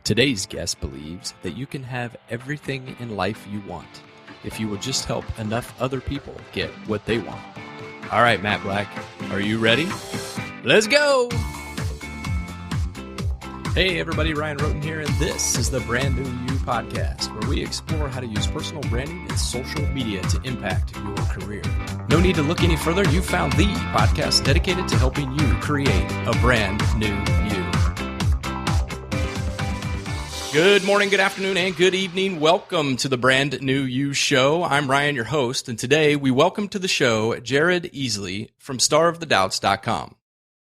Today's guest believes that you can have everything in life you want if you will just help enough other people get what they want. All right, Matt Black, are you ready? Let's go! Hey everybody, Ryan Roten here, and this is the Brand New You podcast, where we explore how to use personal branding and social media to impact your career. No need to look any further. You found the podcast dedicated to helping you create a brand new you. Good morning, good afternoon, and good evening. Welcome to the Brand New You Show. I'm Ryan, your host, and today we welcome to the show Jared Easley from starofthedoubts.com.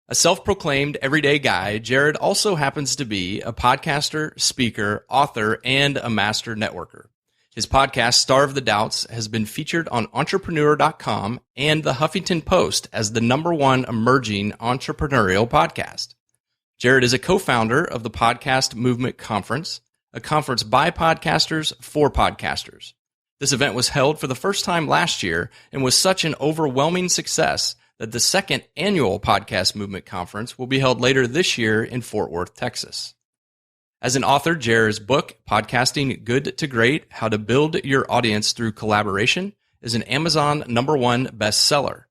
A self-proclaimed everyday guy, Jared also happens to be a podcaster, speaker, author, and a master networker. His podcast, Star of the Doubts, has been featured on entrepreneurial.com and the Huffington Post as the #1 emerging entrepreneurial podcast. Jared is a co-founder of the Podcast Movement Conference, a conference by podcasters for podcasters. This event was held for the first time last year and was such an overwhelming success that the second annual Podcast Movement Conference will be held later this year in Fort Worth, Texas. As an author, Jared's book, Podcasting Good to Great: How to Build Your Audience Through Collaboration, is an Amazon #1 bestseller.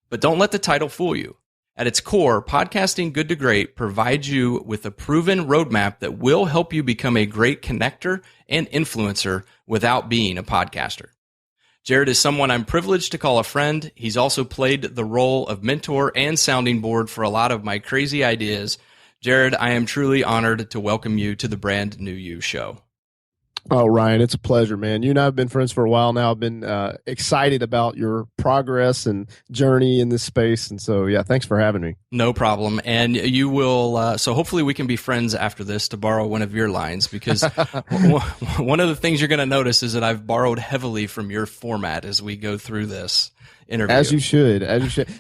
But don't let the title fool you. At its core, Podcasting Good to Great provides you with a proven roadmap that will help you become a great connector and influencer without being a podcaster. Jared is someone I'm privileged to call a friend. He's also played the role of mentor and sounding board for a lot of my crazy ideas. Jared, I am truly honored to welcome you to the Brand New You Show. Oh, Ryan, it's a pleasure, man. You and I have been friends for a while now. I've been excited about your progress and journey in this space. And so, yeah, thanks for having me. No problem. And you will, so hopefully we can be friends after this, to borrow one of your lines, because one of the things you're going to notice is that I've borrowed heavily from your format as we go through this interview. As you should.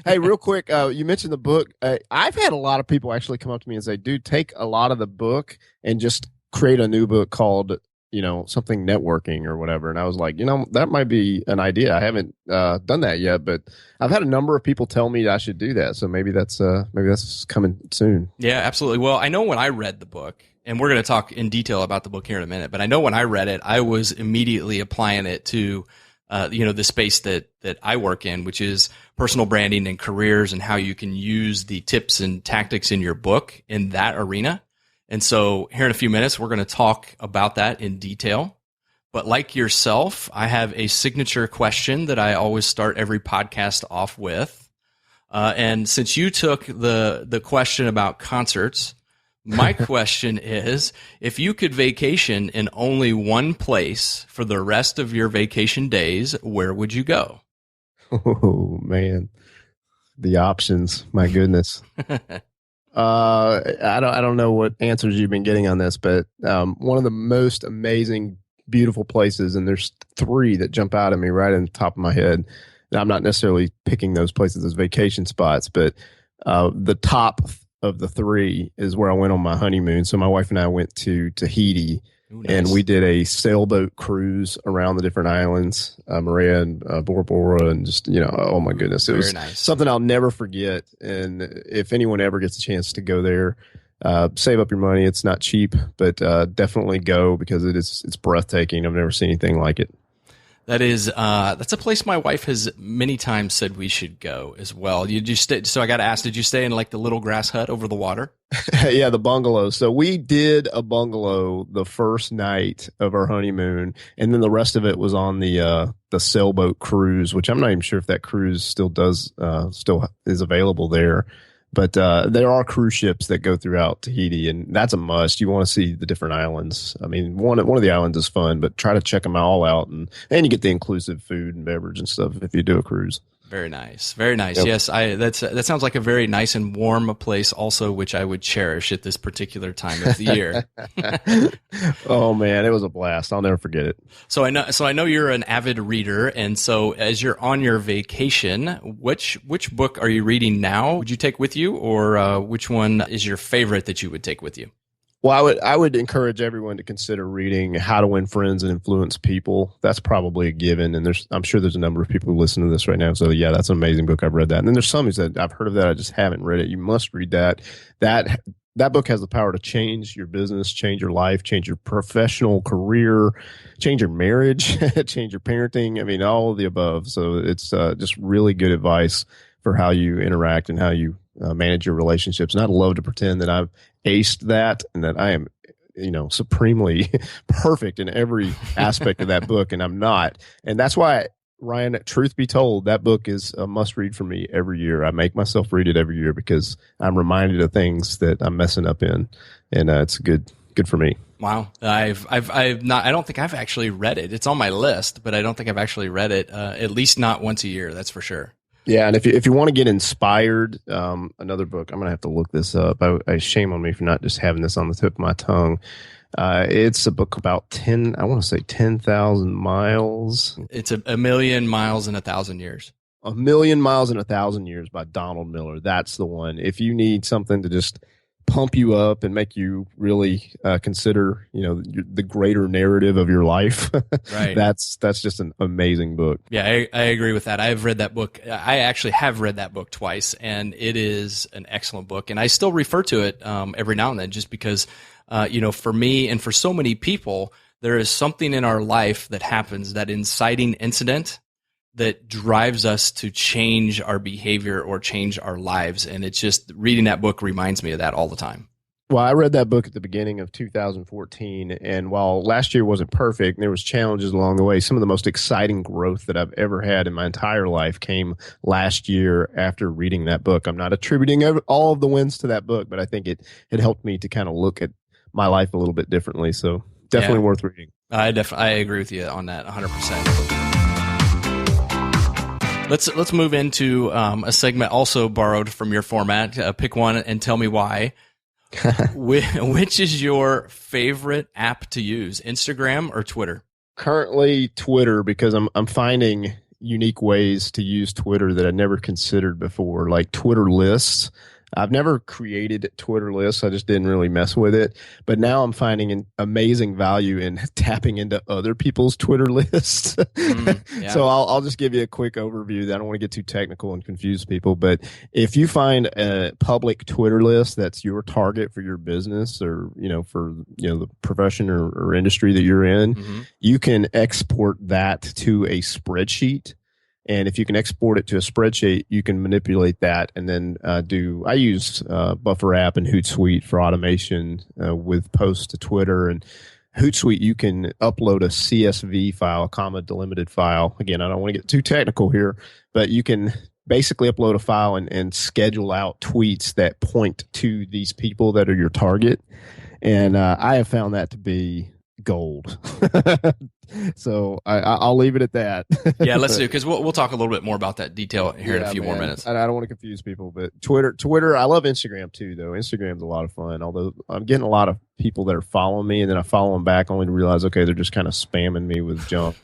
Hey, real quick, you mentioned the book. I've had a lot of people actually come up to me and say, dude, take a lot of the book and just create a new book called something networking or whatever. And I was like, that might be an idea. I haven't done that yet, but I've had a number of people tell me I should do that. So maybe that's coming soon. Yeah, absolutely. Well, I know when I read the book, and we're going to talk in detail about the book here in a minute, but I know when I read it, I was immediately applying it to, the space that I work in, which is personal branding and careers, and how you can use the tips and tactics in your book in that arena. And so here in a few minutes, we're going to talk about that in detail. But like yourself, I have a signature question that I always start every podcast off with. And since you took the question about concerts, my question is, if you could vacation in only one place for the rest of your vacation days, where would you go? Oh, man. The options. My goodness. I don't know what answers you've been getting on this, but one of the most amazing, beautiful places, and there's 3 that jump out at me right in the top of my head. And I'm not necessarily picking those places as vacation spots, but the top of the 3 is where I went on my honeymoon. So my wife and I went to Tahiti. Ooh, nice. And we did a sailboat cruise around the different islands, Maria and Bora Bora, and just, oh my goodness. It was nice. Something I'll never forget. And if anyone ever gets a chance to go there, save up your money. It's not cheap, but definitely go, because it's breathtaking. I've never seen anything like it. That's a place my wife has many times said we should go as well. So I got to ask, did you stay in like the little grass hut over the water? Yeah, the bungalow. So we did a bungalow the first night of our honeymoon, and then the rest of it was on the sailboat cruise, which I'm not even sure if that cruise still is available there. But there are cruise ships that go throughout Tahiti, and that's a must. You want to see the different islands. I mean, one of the islands is fun, but try to check them all out, and you get the inclusive food and beverage and stuff if you do a cruise. Very nice. Very nice. Yep. Yes, that sounds like a very nice and warm place also, which I would cherish at this particular time of the year. Oh man, it was a blast. I'll never forget it. So I know you're an avid reader, and so as you're on your vacation, which book are you reading now? Would you take with you, or which one is your favorite that you would take with you? Well, I would encourage everyone to consider reading How to Win Friends and Influence People. That's probably a given, and I'm sure there's a number of people who listen to this right now. So yeah, that's an amazing book. I've read that, and then there's some who said I've heard of that, I just haven't read it. You must read that. That that book has the power to change your business, change your life, change your professional career, change your marriage, change your parenting. I mean, all of the above. So it's just really good advice for how you interact and how you manage your relationships. And I'd love to pretend that I've aced that and that I am, supremely perfect in every aspect of that book. And I'm not. And that's why, Ryan, truth be told, that book is a must read for me every year. I make myself read it every year because I'm reminded of things that I'm messing up in, and it's good for me. Wow, I've not. I don't think I've actually read it. It's on my list, but I don't think I've actually read it. At least not once a year. That's for sure. Yeah, and if you want to get inspired, another book, I'm gonna have to look this up. Shame on me for not just having this on the tip of my tongue. It's a book about 10,000 miles. It's a million miles in 1,000 years. A Million Miles in 1,000 Years by Donald Miller. That's the one. If you need something to just pump you up and make you really consider, the greater narrative of your life, right? That's just an amazing book. Yeah, I agree with that. I've read that book. I actually have read that book twice, and it is an excellent book. And I still refer to it every now and then, just because. For me and for so many people, there is something in our life that happens, that inciting incident that drives us to change our behavior or change our lives. And it's just reading that book reminds me of that all the time. Well, I read that book at the beginning of 2014, and while last year wasn't perfect, and there was challenges along the way, some of the most exciting growth that I've ever had in my entire life came last year after reading that book. I'm not attributing all of the wins to that book, but I think it helped me to kind of look at my life a little bit differently. So definitely worth reading. I agree with you on that 100%. Let's move into a segment also borrowed from your format. Pick one and tell me why. Which is your favorite app to use, Instagram or Twitter? Currently Twitter, because I'm finding unique ways to use Twitter that I never considered before, like Twitter lists. I've never created Twitter lists. I just didn't really mess with it. But now I'm finding an amazing value in tapping into other people's Twitter lists. Yeah. So I'll just give you a quick overview. I don't want to get too technical and confuse people. But if you find a public Twitter list that's your target for your business or, for, the profession or industry that you're in, you can export that to a spreadsheet. And if you can export it to a spreadsheet, you can manipulate that and then I use Buffer App and Hootsuite for automation with posts to Twitter. And Hootsuite, you can upload a CSV file, a comma delimited file. Again, I don't want to get too technical here, but you can basically upload a file and schedule out tweets that point to these people that are your target. And I have found that to be gold. So I'll leave it at that. Yeah, let's do, because we'll talk a little bit more about that detail here in a few more minutes. I don't want to confuse people, but Twitter, I love Instagram too, though. Instagram's a lot of fun, although I'm getting a lot of people that are following me, and then I follow them back only to realize, okay, they're just kind of spamming me with junk.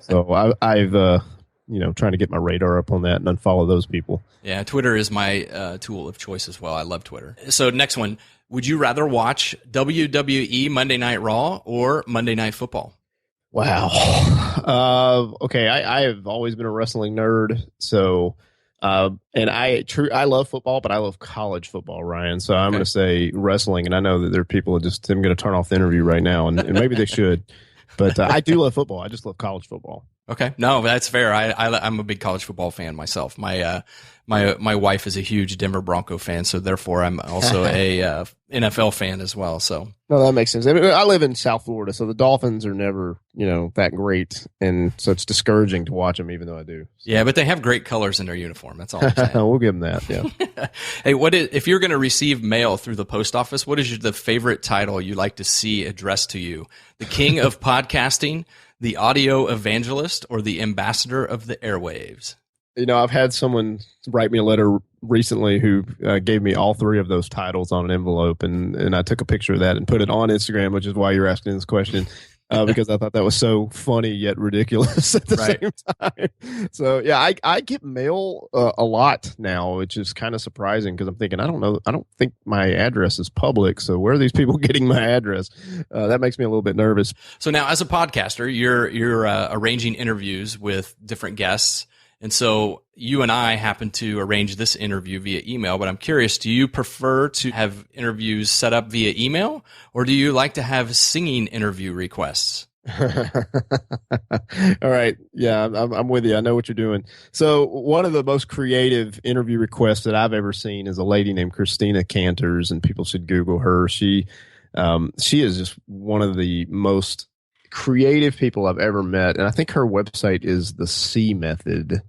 So I've trying to get my radar up on that and unfollow those people. Yeah, Twitter is my tool of choice as well. I love Twitter. So next one, would you rather watch WWE Monday Night Raw or Monday Night Football? Wow. Okay. I have always been a wrestling nerd. So, and I love football, but I love college football, Ryan. So I'm going to say wrestling. And I know that there are people that I'm going to turn off the interview right now, and maybe they should, but I do love football. I just love college football. Okay. No, that's fair. I'm a big college football fan myself. My wife is a huge Denver Bronco fan, so therefore I'm also a NFL fan as well. So no, that makes sense. I mean, I live in South Florida, so the Dolphins are never, that great, and so it's discouraging to watch them, even though I do. So. Yeah, but they have great colors in their uniform. That's all I'm saying. We'll give them that. Yeah. Hey, if you're going to receive mail through the post office, what is the favorite title you like to see addressed to you? The King of Podcasting, the Audio Evangelist, or the Ambassador of the Airwaves? I've had someone write me a letter recently who gave me all three of those titles on an envelope, and I took a picture of that and put it on Instagram, which is why you're asking this question, because I thought that was so funny yet ridiculous at the same time. So, yeah, I get mail a lot now, which is kind of surprising because I'm thinking, I don't think my address is public, so where are these people getting my address? That makes me a little bit nervous. So now, as a podcaster, you're arranging interviews with different guests. And so you and I happen to arrange this interview via email, but I'm curious, do you prefer to have interviews set up via email, or do you like to have singing interview requests? All right. Yeah, I'm with you. I know what you're doing. So one of the most creative interview requests that I've ever seen is a lady named Christina Cantors, and people should Google her. She is just one of the most creative people I've ever met. And I think her website is the C Method.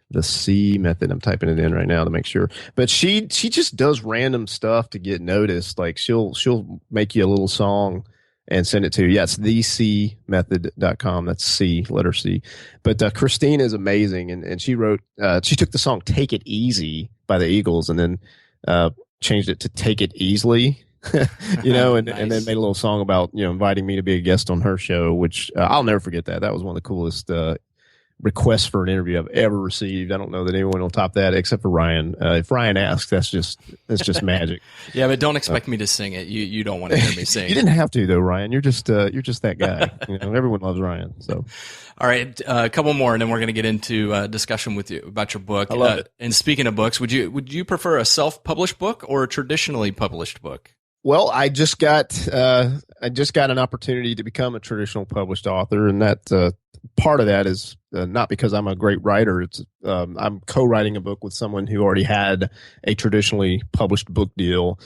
The C Method. I'm typing it in right now to make sure. But she just does random stuff to get noticed. Like she'll make you a little song and send it to you. Yeah, it's thecmethod.com. That's C, letter C. But Christine is amazing. And she wrote, she took the song Take It Easy by the Eagles and then changed it to Take It Easley. And Nice. and then made a little song about, inviting me to be a guest on her show, which I'll never forget that. That was one of the coolest requests for an interview I've ever received. I don't know that anyone will top that except for Ryan. If Ryan asks, that's just magic. Yeah, but don't expect me to sing it. You don't want to hear me sing. You didn't have to though, Ryan. You're just that guy. Everyone loves Ryan. So, all right, a couple more, and then we're going to get into discussion with you about your book. I love it. And speaking of books, would you prefer a self-published book or a traditionally published book? Well, I just got an opportunity to become a traditional published author, and that part of that is not because I'm a great writer. It's I'm co-writing a book with someone who already had a traditionally published book deal,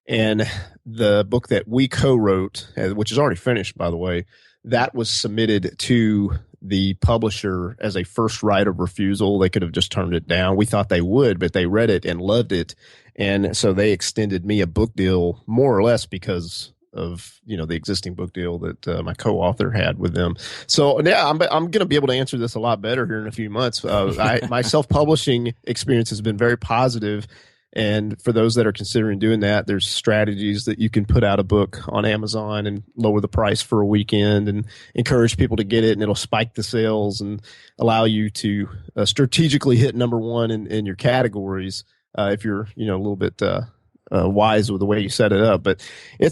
and the book that we co-wrote, which is already finished, by the way, that was submitted to the publisher as a first right of refusal. They could have just turned it down. We thought they would, but they read it and loved it. And so they extended me a book deal more or less because of, the existing book deal that my co-author had with them. So yeah, I'm going to be able to answer this a lot better here in a few months. My self-publishing experience has been very positive. And for those that are considering doing that, there's strategies that you can put out a book on Amazon and lower the price for a weekend and encourage people to get it, and it'll spike the sales and allow you to strategically hit number one in your categories if you're a little bit wise with the way you set it up. But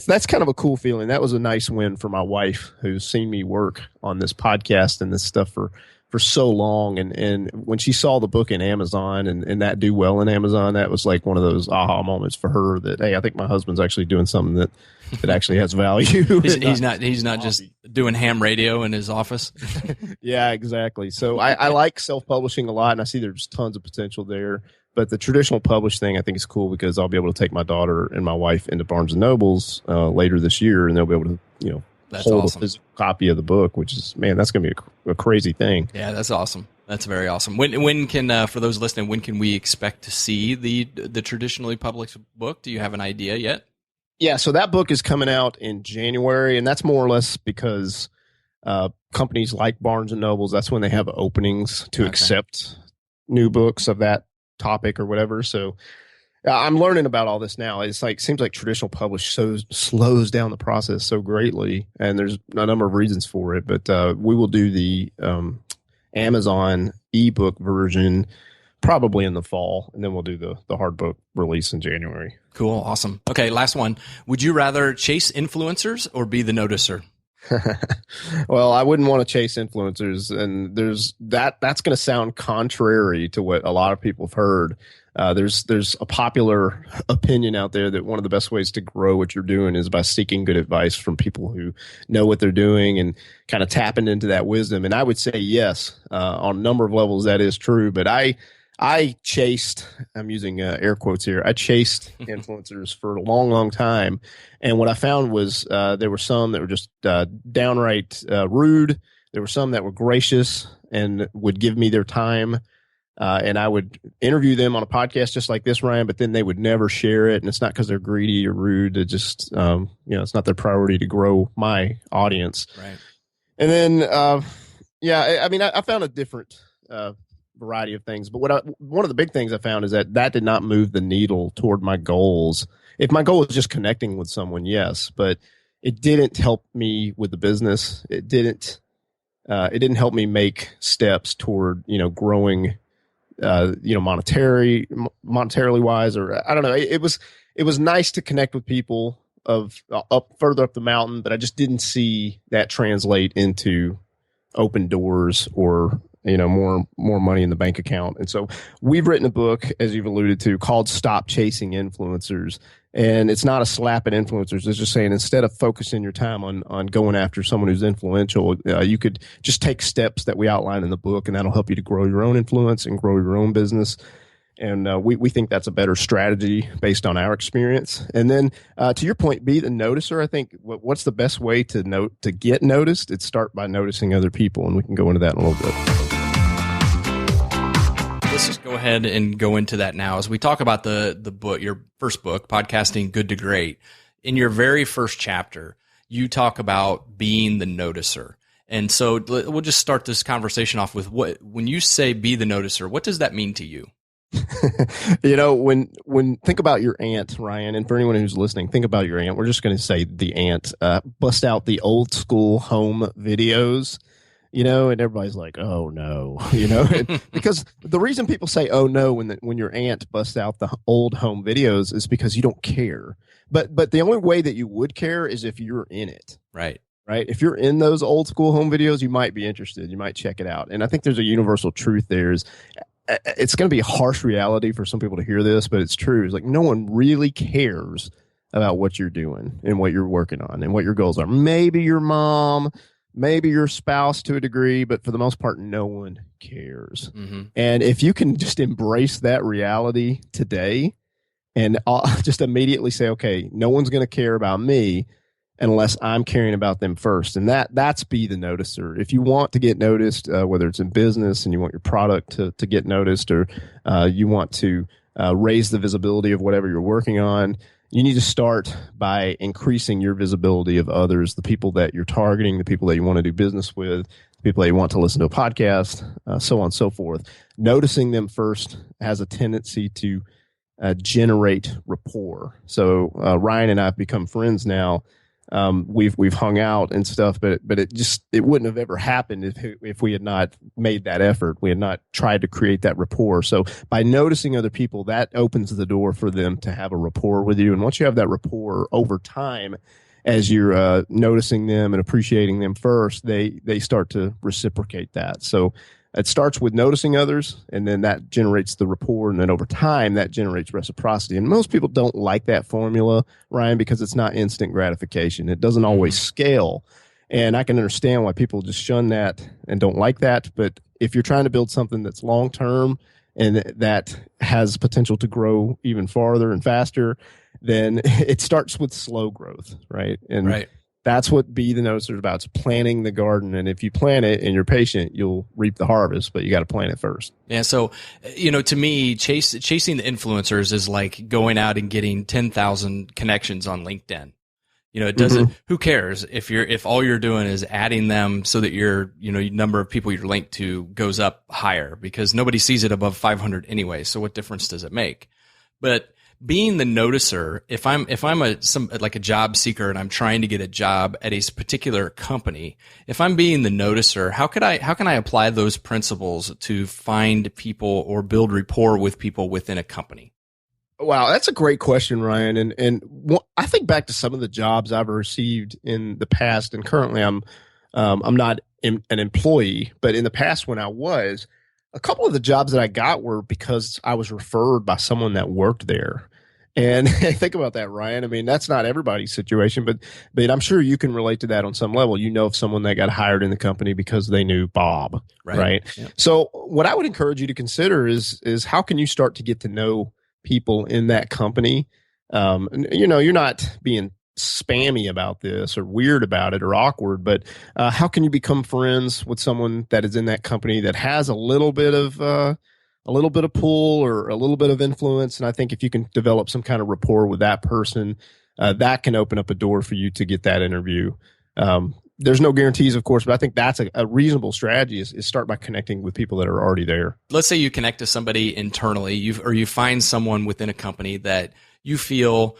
that's kind of a cool feeling. That was a nice win for my wife, who's seen me work on this podcast and this stuff for so long, and when she saw the book in Amazon and that do well in Amazon, that was like one of those aha moments for her that, hey, I think my husband's actually doing something that actually has value. He's not just doing ham radio in his office. Yeah, exactly. So I like self-publishing a lot, and I see there's tons of potential there. But the traditional published thing I think is cool because I'll be able to take my daughter and my wife into Barnes and Nobles later this year, and they'll be able to That's hold awesome. a physical copy of the book, which is, man, that's going to be a crazy thing. Yeah, that's awesome. That's very awesome. When can for those listening, when can we expect to see the traditionally published book? Do you have an idea yet? Yeah, so that book is coming out in January, and that's more or less because companies like Barnes and Nobles, that's when they have openings to accept new books of that topic or whatever. So I'm learning about all this now. It's like, seems like traditional publish slows down the process so greatly, and there's a number of reasons for it. But we will do the Amazon ebook version probably in the fall, and then we'll do the hard book release in January. Cool, awesome. Okay, last one. Would you rather chase influencers or be the noticer? Well, I wouldn't want to chase influencers, and that's going to sound contrary to what a lot of people have heard. There's a popular opinion out there that one of the best ways to grow what you're doing is by seeking good advice from people who know what they're doing and kind of tapping into that wisdom. And I would say yes, on a number of levels that is true. But I chased, I'm using air quotes here, I chased influencers for a long, long time. And what I found was there were some that were just downright rude. There were some that were gracious and would give me their time. And I would interview them on a podcast just like this, Ryan, but then they would never share it. And it's not because they're greedy or rude. It just, it's not their priority to grow my audience. Right. And then, I found a different variety of things. But one of the big things I found is that did not move the needle toward my goals. If my goal was just connecting with someone, yes, but it didn't help me with the business. It didn't help me make steps toward, growing, monetarily wise, or I don't know. It was nice to connect with people further up the mountain, but I just didn't see that translate into open doors or more money in the bank account. And so we've written a book, as you've alluded to, called Stop Chasing Influencers. And it's not a slap at influencers. It's just saying, instead of focusing your time on going after someone who's influential, you could just take steps that we outline in the book, and that'll help you to grow your own influence and grow your own business. And we think that's a better strategy based on our experience. And then to your point, be the noticer. I think what's the best way to get noticed? It's start by noticing other people, and we can go into that in a little bit. Let's just go ahead and go into that now. As we talk about the book, your first book, Podcasting Good to Great, in your very first chapter, you talk about being the noticer. And so we'll just start this conversation off with when you say be the noticer, what does that mean to you? When think about your aunt, Ryan, and for anyone who's listening, think about your aunt. We're just going to say the aunt, bust out the old school home videos, and everybody's like, oh no, because the reason people say, oh no, when your aunt busts out the old home videos is because you don't care. But the only way that you would care is if you're in it. Right. Right. If you're in those old school home videos, you might be interested. You might check it out. And I think there's a universal truth there is, it's going to be a harsh reality for some people to hear this, but it's true. It's like no one really cares about what you're doing and what you're working on and what your goals are. Maybe your mom, maybe your spouse to a degree, but for the most part, no one cares. Mm-hmm. And if you can just embrace that reality today and just immediately say, okay, no one's going to care about me unless I'm caring about them first. And that's be the noticer. If you want to get noticed, whether it's in business and you want your product to get noticed, or you want to raise the visibility of whatever you're working on, you need to start by increasing your visibility of others, the people that you're targeting, the people that you want to do business with, the people that you want to listen to a podcast, so on and so forth. Noticing them first has a tendency to generate rapport. So Ryan and I have become friends now. We've hung out and stuff, but it wouldn't have ever happened if we had not made that effort. We had not tried to create that rapport. So by noticing other people, that opens the door for them to have a rapport with you. And once you have that rapport over time, as you're noticing them and appreciating them first, they start to reciprocate that. So it starts with noticing others, and then that generates the rapport, and then over time, that generates reciprocity. And most people don't like that formula, Ryan, because it's not instant gratification. It doesn't always scale, and I can understand why people just shun that and don't like that. But if you're trying to build something that's long-term and that has potential to grow even farther and faster, then it starts with slow growth, right? And right. That's what be the noticer is about. It's planting the garden. And if you plant it and you're patient, you'll reap the harvest, but you got to plant it first. Yeah. So, to me, chasing the influencers is like going out and getting 10,000 connections on LinkedIn. It doesn't, who cares if all you're doing is adding them so that your number of people you're linked to goes up higher, because nobody sees it above 500 anyway. So what difference does it make? But being the noticer, if I'm like a job seeker and I'm trying to get a job at a particular company, if I'm being the noticer, how can I apply those principles to find people or build rapport with people within a company? Wow, that's a great question, Ryan. And I think back to some of the jobs I've received in the past, and currently I'm not an employee, but in the past when I was, a couple of the jobs that I got were because I was referred by someone that worked there. And think about that, Ryan. I mean, that's not everybody's situation, but I'm sure you can relate to that on some level. Of someone that got hired in the company because they knew Bob, right? Yep. So what I would encourage you to consider is how can you start to get to know people in that company? You're not being spammy about this or weird about it or awkward, but how can you become friends with someone that is in that company that has a little bit of pull or a little bit of influence? And I think if you can develop some kind of rapport with that person, that can open up a door for you to get that interview. There's no guarantees, of course, but I think that's a reasonable strategy is start by connecting with people that are already there. Let's say you connect to somebody internally, you find someone within a company that you feel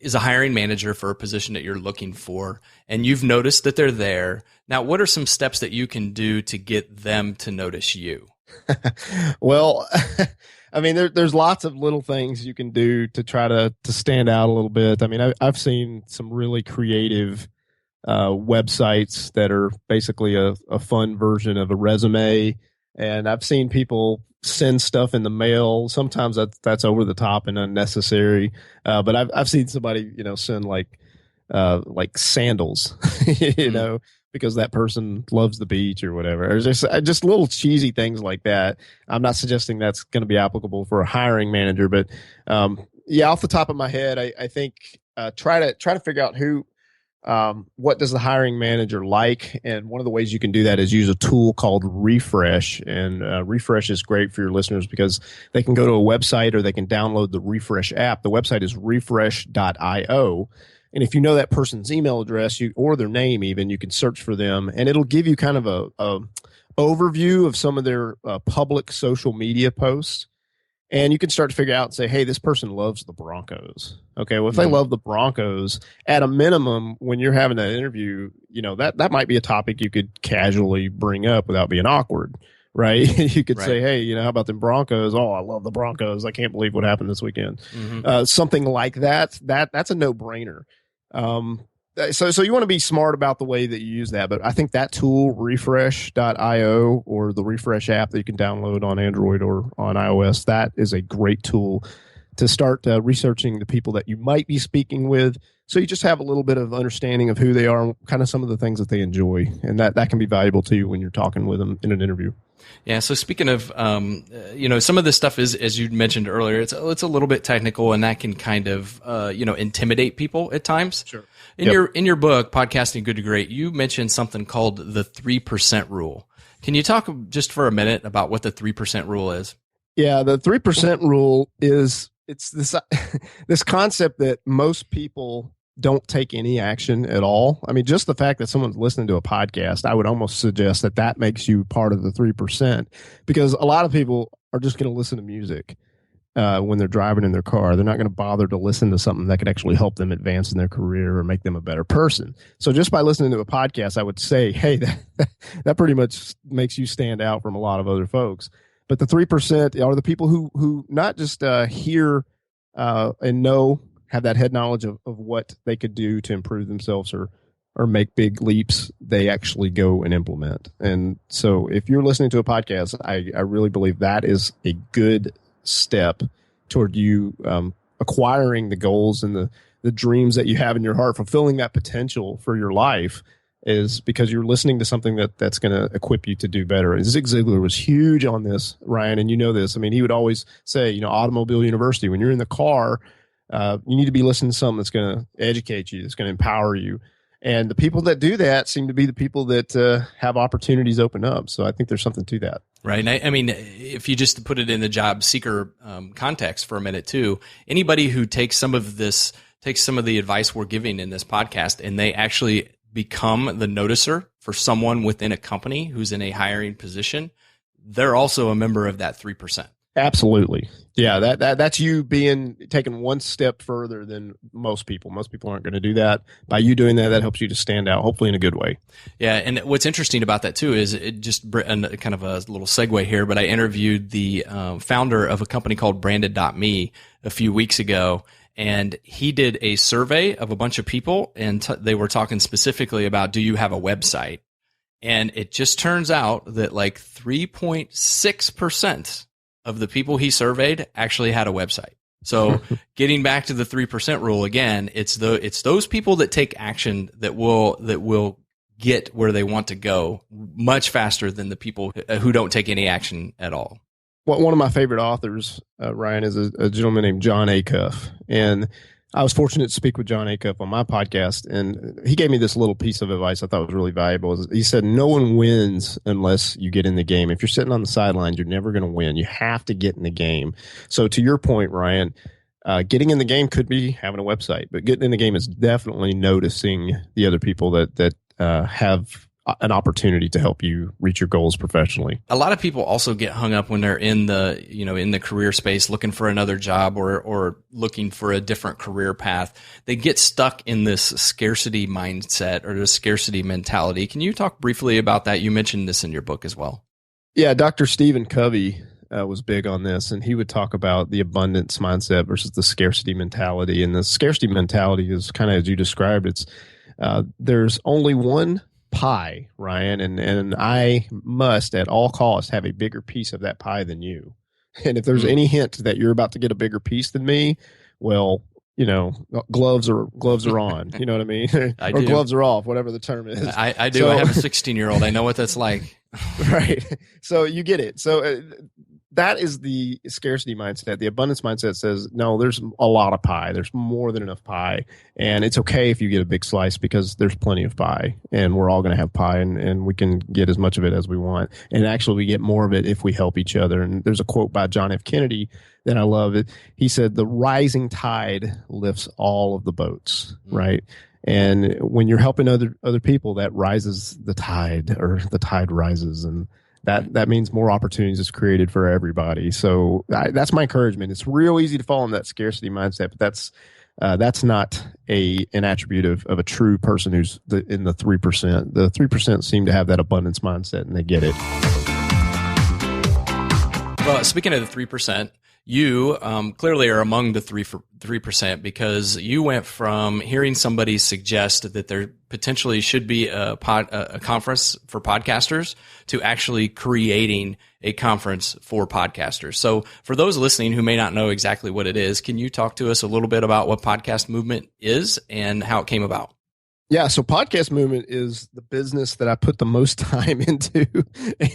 is a hiring manager for a position that you're looking for, and you've noticed that they're there. Now, what are some steps that you can do to get them to notice you? Well, I mean, there's lots of little things you can do to try to stand out a little bit. I mean, I've seen some really creative websites that are basically a fun version of a resume. And I've seen people send stuff in the mail. Sometimes that's over the top and unnecessary. But I've seen somebody, send like sandals, because that person loves the beach or whatever. Or just little cheesy things like that. I'm not suggesting that's going to be applicable for a hiring manager, but yeah, off the top of my head, I think try to figure out what does the hiring manager like, and one of the ways you can do that is use a tool called Refresh. And Refresh is great for your listeners because they can go to a website or they can download the Refresh app. The website is refresh.io. And if you know that person's email address or their name, even, you can search for them, and it'll give you kind of a overview of some of their public social media posts. And you can start to figure out and say, hey, this person loves the Broncos. Okay, well, if they love the Broncos, at a minimum, when you're having that interview, that might be a topic you could casually bring up without being awkward, right? You could say, hey, how about the Broncos? Oh, I love the Broncos. I can't believe what happened this weekend. Something like that. That's a no-brainer. So you want to be smart about the way that you use that. But I think that tool, refresh.io, or the Refresh app that you can download on Android or on iOS, that is a great tool to start researching the people that you might be speaking with. So you just have a little bit of understanding of who they are and kind of some of the things that they enjoy. And that can be valuable to you when you're talking with them in an interview. Yeah. So speaking of, some of this stuff is, as you mentioned earlier, it's a little bit technical, and that can kind of, intimidate people at times. Sure. In your book, Podcasting Good to Great, you mentioned something called the 3% rule. Can you talk just for a minute about what the 3% rule is? Yeah, the 3% rule it's this concept that most people don't take any action at all. I mean, just the fact that someone's listening to a podcast, I would almost suggest that makes you part of the 3%, because a lot of people are just going to listen to music when they're driving in their car. They're not going to bother to listen to something that could actually help them advance in their career or make them a better person. So just by listening to a podcast, I would say, hey, that pretty much makes you stand out from a lot of other folks. But the 3% are the people who not just hear and have that head knowledge of what they could do to improve themselves or make big leaps. They actually go and implement. And so if you're listening to a podcast, I really believe that is a good step toward you acquiring the goals and the dreams that you have in your heart, fulfilling that potential for your life, is because you're listening to something that's going to equip you to do better. And Zig Ziglar was huge on this, Ryan, and you know this. I mean, he would always say, Automobile University, when you're in the car, you need to be listening to something that's going to educate you, that's going to empower you. And the people that do that seem to be the people that have opportunities open up. So I think there's something to that. Right. And I mean, if you just put it in the job seeker context for a minute too, anybody who takes some of the advice we're giving in this podcast and they actually become the noticer for someone within a company who's in a hiring position, they're also a member of that 3%. Absolutely. Yeah, that's you taken one step further than most people. Most people aren't going to do that. By you doing that helps you to stand out, hopefully in a good way. Yeah, and what's interesting about that too is it just kind of a little segue here, but I interviewed the founder of a company called Branded.me a few weeks ago, and he did a survey of a bunch of people, and they were talking specifically about, do you have a website? And it just turns out that like 3.6% of the people he surveyed actually had a website. So getting back to the 3% rule again, it's those people that take action that will get where they want to go much faster than the people who don't take any action at all. Well, one of my favorite authors, Ryan, is a gentleman named John Acuff. And I was fortunate to speak with John Acuff on my podcast, and he gave me this little piece of advice I thought was really valuable. He said, no one wins unless you get in the game. If you're sitting on the sidelines, you're never going to win. You have to get in the game. So to your point, Ryan, getting in the game could be having a website, but getting in the game is definitely noticing the other people that have an opportunity to help you reach your goals professionally. A lot of people also get hung up when they're in the career space looking for another job or looking for a different career path. They get stuck in this scarcity mindset or the scarcity mentality. Can you talk briefly about that? You mentioned this in your book as well. Yeah, Dr. Stephen Covey was big on this, and he would talk about the abundance mindset versus the scarcity mentality. And the scarcity mentality is kind of, as you described, it's There's only one pie, Ryan, and I must at all costs have a bigger piece of that pie than you. And if there's any hint that you're about to get a bigger piece than me, well, gloves are on. You know what I mean? I or do. Gloves are off, whatever the term is. I do. So, I have a 16-year-old. I know what that's like. Right. So you get it. So that is the scarcity mindset. The abundance mindset says, no, there's a lot of pie. There's more than enough pie. And it's okay if you get a big slice because there's plenty of pie. And we're all going to have pie and we can get as much of it as we want. And actually, we get more of it if we help each other. And there's a quote by John F. Kennedy that I love. He said, the rising tide lifts all of the boats, right? And when you're helping other people, that rises the tide, or the tide rises. And that means more opportunities is created for everybody. So that's my encouragement. It's real easy to fall in that scarcity mindset, but that's not an attribute of a true person who's in the 3%. The 3% seem to have that abundance mindset, and they get it. Well, speaking of the 3%, you clearly are among the 3% because you went from hearing somebody suggest that there potentially should be a conference for podcasters to actually creating a conference for podcasters. So for those listening who may not know exactly what it is, can you talk to us a little bit about what Podcast Movement is and how it came about? Yeah, so Podcast Movement is the business that I put the most time into.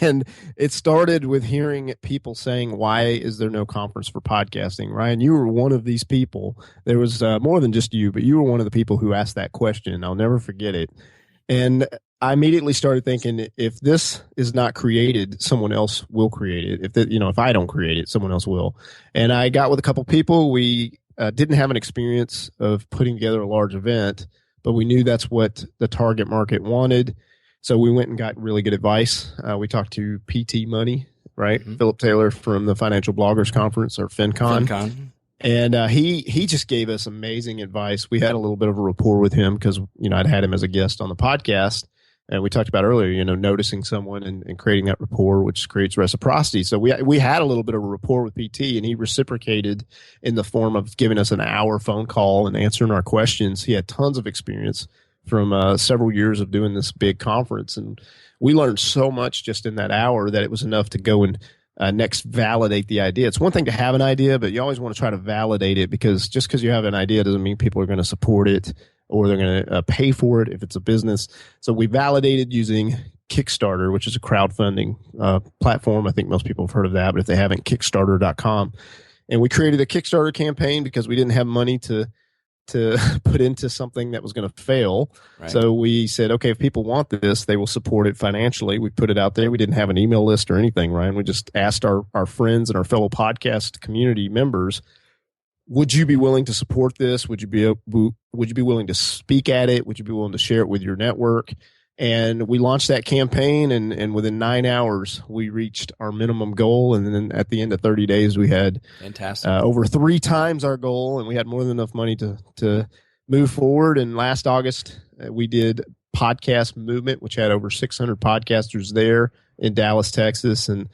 And it started with hearing people saying, why is there no conference for podcasting? Ryan, you were one of these people. There was more than just you, but you were one of the people who asked that question. I'll never forget it. And I immediately started thinking, if this is not created, someone else will create it. If I don't create it, someone else will. And I got with a couple people. We didn't have an experience of putting together a large event, but we knew that's what the target market wanted. So we went and got really good advice. We talked to PT Money, right? Mm-hmm. Philip Taylor from the Financial Bloggers Conference, or FinCon. And he just gave us amazing advice. We had a little bit of a rapport with him because, I'd had him as a guest on the podcast. And we talked about earlier, noticing someone and creating that rapport, which creates reciprocity. So we had a little bit of a rapport with PT, and he reciprocated in the form of giving us an hour phone call and answering our questions. He had tons of experience from several years of doing this big conference. And we learned so much just in that hour that it was enough to go and next validate the idea. It's one thing to have an idea, but you always want to try to validate it, because just because you have an idea doesn't mean people are going to support it or they're going to pay for it if it's a business. So we validated using Kickstarter, which is a crowdfunding platform. I think most people have heard of that, but if they haven't, Kickstarter.com. And we created a Kickstarter campaign because we didn't have money to put into something that was going to fail. Right. So we said, okay, if people want this, they will support it financially. We put it out there. We didn't have an email list or anything, Ryan. We just asked our friends and our fellow podcast community members, would you be willing to support this? Would you be willing to speak at it? Would you be willing to share it with your network? And we launched that campaign, and within 9 hours, we reached our minimum goal. And then at the end of 30 days, we had over 3 times our goal, and we had more than enough money to move forward. And last August, we did Podcast Movement, which had over 600 podcasters there in Dallas, Texas. And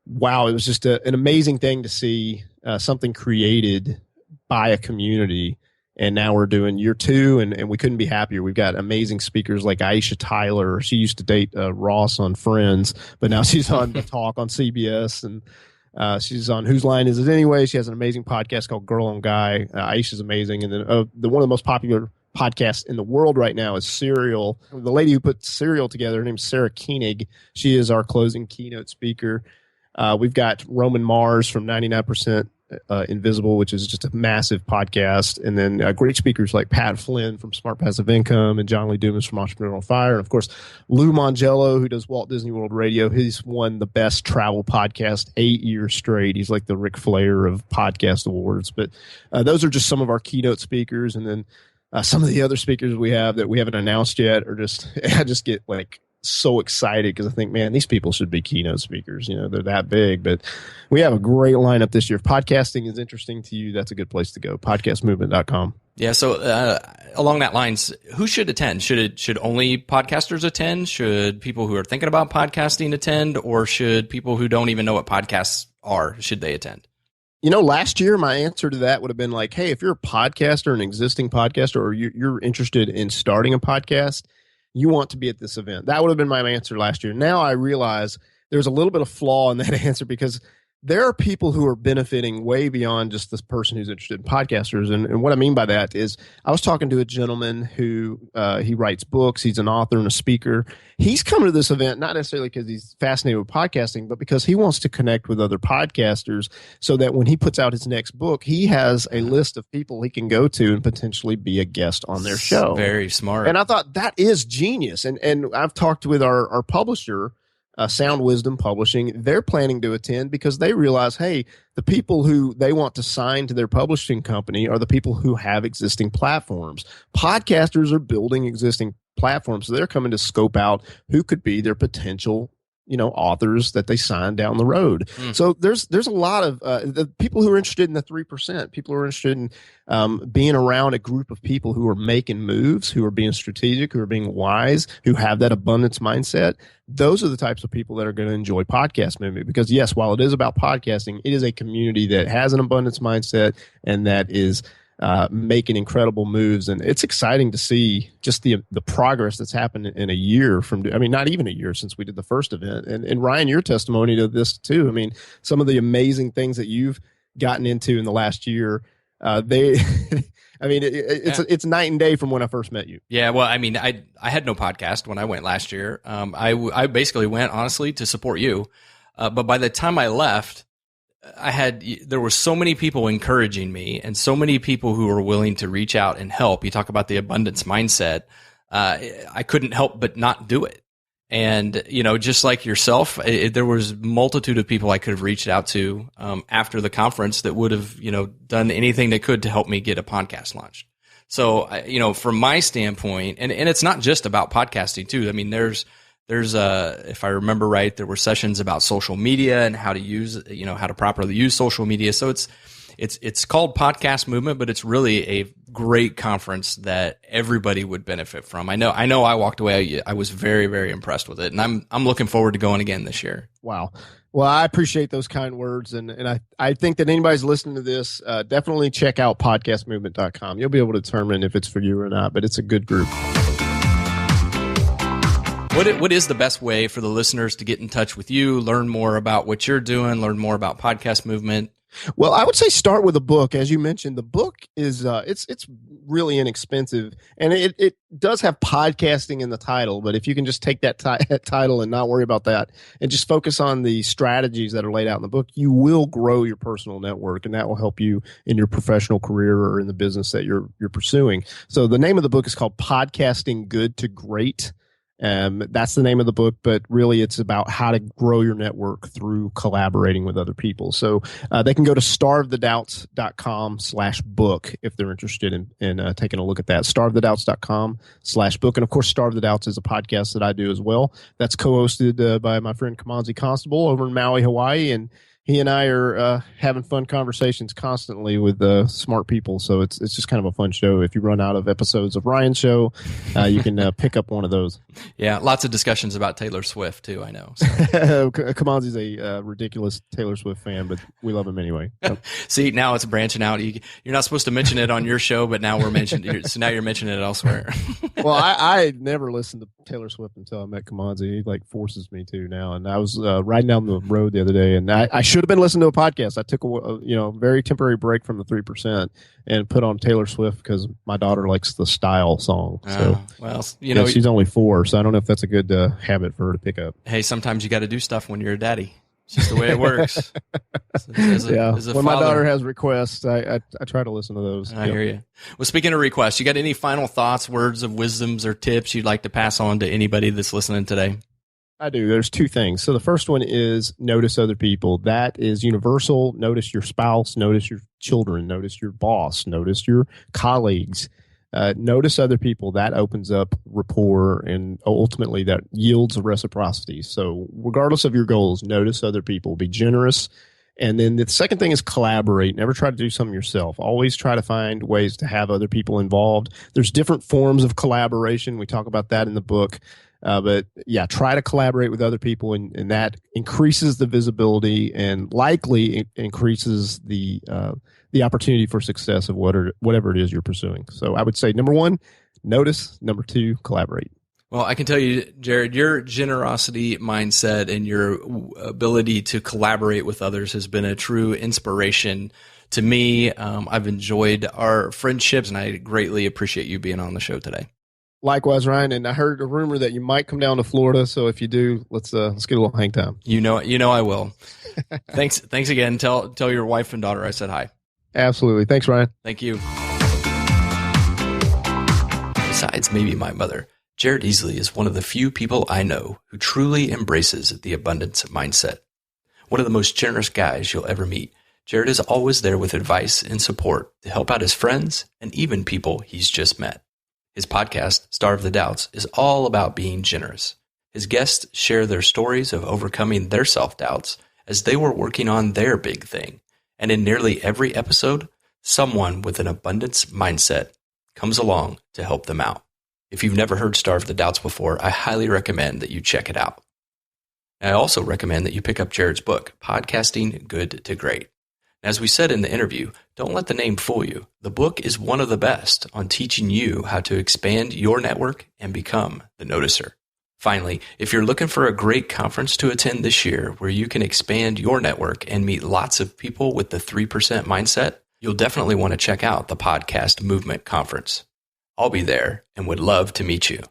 wow, it was just an amazing thing to see something created by a community. And now we're doing year 2, and we couldn't be happier. We've got amazing speakers like Aisha Tyler. She used to date Ross on Friends, but now she's on The Talk on CBS, and she's on Whose Line Is It Anyway? She has an amazing podcast called Girl on Guy. Aisha's amazing. And then one of the most popular podcasts in the world right now is Serial. The lady who put Serial together, her name's Sarah Koenig. She is our closing keynote speaker. We've got Roman Mars from 99% Invisible, which is just a massive podcast. And then great speakers like Pat Flynn from Smart Passive Income and John Lee Dumas from Entrepreneurial Fire. And of course, Lou Mongello, who does Walt Disney World Radio. He's won the best travel podcast 8 years straight. He's like the Ric Flair of podcast awards. But those are just some of our keynote speakers. And then some of the other speakers we have that we haven't announced yet are I just get like so excited because I think, man, these people should be keynote speakers. They're that big. But we have a great lineup this year. If podcasting is interesting to you, that's a good place to go. Podcastmovement.com. Yeah. So along that lines, who should attend? Should only podcasters attend? Should people who are thinking about podcasting attend? Or should people who don't even know what podcasts are, should they attend? Last year, my answer to that would have been like, hey, if you're a podcaster, an existing podcaster, or you're interested in starting a podcast, you want to be at this event. That would have been my answer last year. Now I realize there's a little bit of flaw in that answer because there are people who are benefiting way beyond just this person who's interested in podcasters. And what I mean by that is I was talking to a gentleman who he writes books. He's an author and a speaker. He's coming to this event not necessarily because he's fascinated with podcasting, but because he wants to connect with other podcasters so that when he puts out his next book, he has a list of people he can go to and potentially be a guest on their show. Very smart. And I thought that is genius. And I've talked with our publisher, Sound Wisdom Publishing. They're planning to attend because they realize, hey, the people who they want to sign to their publishing company are the people who have existing platforms. Podcasters are building existing platforms, so they're coming to scope out who could be their potential authors that they sign down the road. So there's a lot of the people who are interested in the 3%, people who are interested in being around a group of people who are making moves, who are being strategic, who are being wise, who have that abundance mindset. Those are the types of people that are going to enjoy podcast movement because, yes, while it is about podcasting, it is a community that has an abundance mindset and that is making incredible moves. And it's exciting to see just the progress that's happened in a year not even a year since we did the first event. And Ryan, your testimony to this too. I mean, some of the amazing things that you've gotten into in the last year, it's night and day from when I first met you. Yeah. Well, I mean, I had no podcast when I went last year. I basically went honestly to support you. But by the time I left, there were so many people encouraging me and so many people who were willing to reach out and help. You talk about the abundance mindset. I couldn't help but not do it. And, just like yourself, there was multitude of people I could have reached out to after the conference that would have, done anything they could to help me get a podcast launched. So, from my standpoint, and it's not just about podcasting too. I mean, there's if I remember right, there were sessions about social media and how to use, how to properly use social media. So it's called Podcast Movement, but it's really a great conference that everybody would benefit from. I know I walked away. I was very, very impressed with it, and I'm looking forward to going again this year. Wow. Well, I appreciate those kind words. And I think that anybody's listening to this, definitely check out podcastmovement.com. You'll be able to determine if it's for you or not, but it's a good group. What is the best way for the listeners to get in touch with you, learn more about what you're doing, learn more about Podcast Movement? Well, I would say start with a book. As you mentioned, the book is it's really inexpensive, and it does have podcasting in the title. But if you can just take that title and not worry about that, and just focus on the strategies that are laid out in the book, you will grow your personal network, and that will help you in your professional career or in the business that you're pursuing. So the name of the book is called Podcasting Good to Great. That's the name of the book, but really it's about how to grow your network through collaborating with other people. So they can go to starvethedoubts.com/book if they're interested in taking a look at that. starvethedoubts.com/book. And of course, Starve the Doubts is a podcast that I do as well. That's co-hosted by my friend Kamanzi Constable over in Maui, Hawaii. And he and I are having fun conversations constantly with smart people. So it's just kind of a fun show. If you run out of episodes of Ryan's show, you can pick up one of those. Yeah, lots of discussions about Taylor Swift, too, I know. So. Kamanzi's a ridiculous Taylor Swift fan, but we love him anyway. Yep. See, now it's branching out. You're not supposed to mention it on your show, but now so now you're mentioning it elsewhere. Well, I never listened to Taylor Swift until I met Kamanzi. He forces me to now. And I was riding down the road the other day, and I should have been listening to a podcast. I took a very temporary break from the 3% and put on Taylor Swift because my daughter likes the Style song. So, she's only 4, so I don't know if that's a good habit for her to pick up. Hey, sometimes you got to do stuff when you're a daddy. It's just the way it works. When my daughter has requests, I try to listen to those. I hear you. Well, speaking of requests, you got any final thoughts, words of wisdoms, or tips you'd like to pass on to anybody that's listening today? I do. There's 2 things. So the first one is notice other people. That is universal. Notice your spouse, notice your children, notice your boss, notice your colleagues. Notice other people. That opens up rapport, and ultimately that yields reciprocity. So regardless of your goals, notice other people. Be generous. And then the second thing is collaborate. Never try to do something yourself. Always try to find ways to have other people involved. There's different forms of collaboration. We talk about that in the book. But yeah, try to collaborate with other people, and that increases the visibility and likely increases the opportunity for success of whatever it is you're pursuing. So I would say, number one, notice. Number two, collaborate. Well, I can tell you, Jared, your generosity mindset and your ability to collaborate with others has been a true inspiration to me. I've enjoyed our friendships, and I greatly appreciate you being on the show today. Likewise, Ryan. And I heard a rumor that you might come down to Florida. So if you do, let's get a little hang time. You know I will. Thanks again. Tell your wife and daughter I said hi. Absolutely. Thanks, Ryan. Thank you. Besides maybe my mother, Jared Easley is one of the few people I know who truly embraces the abundance mindset. One of the most generous guys you'll ever meet, Jared is always there with advice and support to help out his friends and even people he's just met. His podcast, Starve the Doubts, is all about being generous. His guests share their stories of overcoming their self-doubts as they were working on their big thing. And in nearly every episode, someone with an abundance mindset comes along to help them out. If you've never heard Starve the Doubts before, I highly recommend that you check it out. I also recommend that you pick up Jared's book, Podcasting Good to Great. As we said in the interview, don't let the name fool you. The book is one of the best on teaching you how to expand your network and become the noticer. Finally, if you're looking for a great conference to attend this year where you can expand your network and meet lots of people with the 3% mindset, you'll definitely want to check out the Podcast Movement Conference. I'll be there and would love to meet you.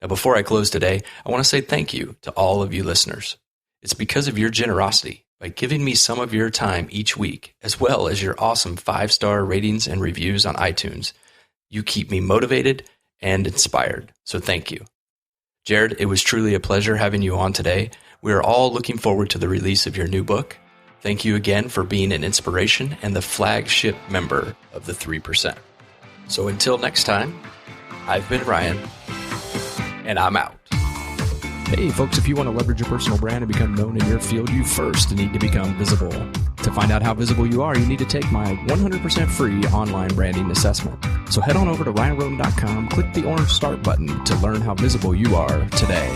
Now, before I close today, I want to say thank you to all of you listeners. It's because of your generosity by giving me some of your time each week, as well as your awesome 5-star ratings and reviews on iTunes. You keep me motivated and inspired, so thank you. Jared, it was truly a pleasure having you on today. We are all looking forward to the release of your new book. Thank you again for being an inspiration and the flagship member of the 3%. So until next time, I've been Ryan, and I'm out. Hey folks, if you want to leverage your personal brand and become known in your field, you first need to become visible. To find out how visible you are, you need to take my 100% free online branding assessment. So head on over to ryanroden.com, click the orange start button to learn how visible you are today.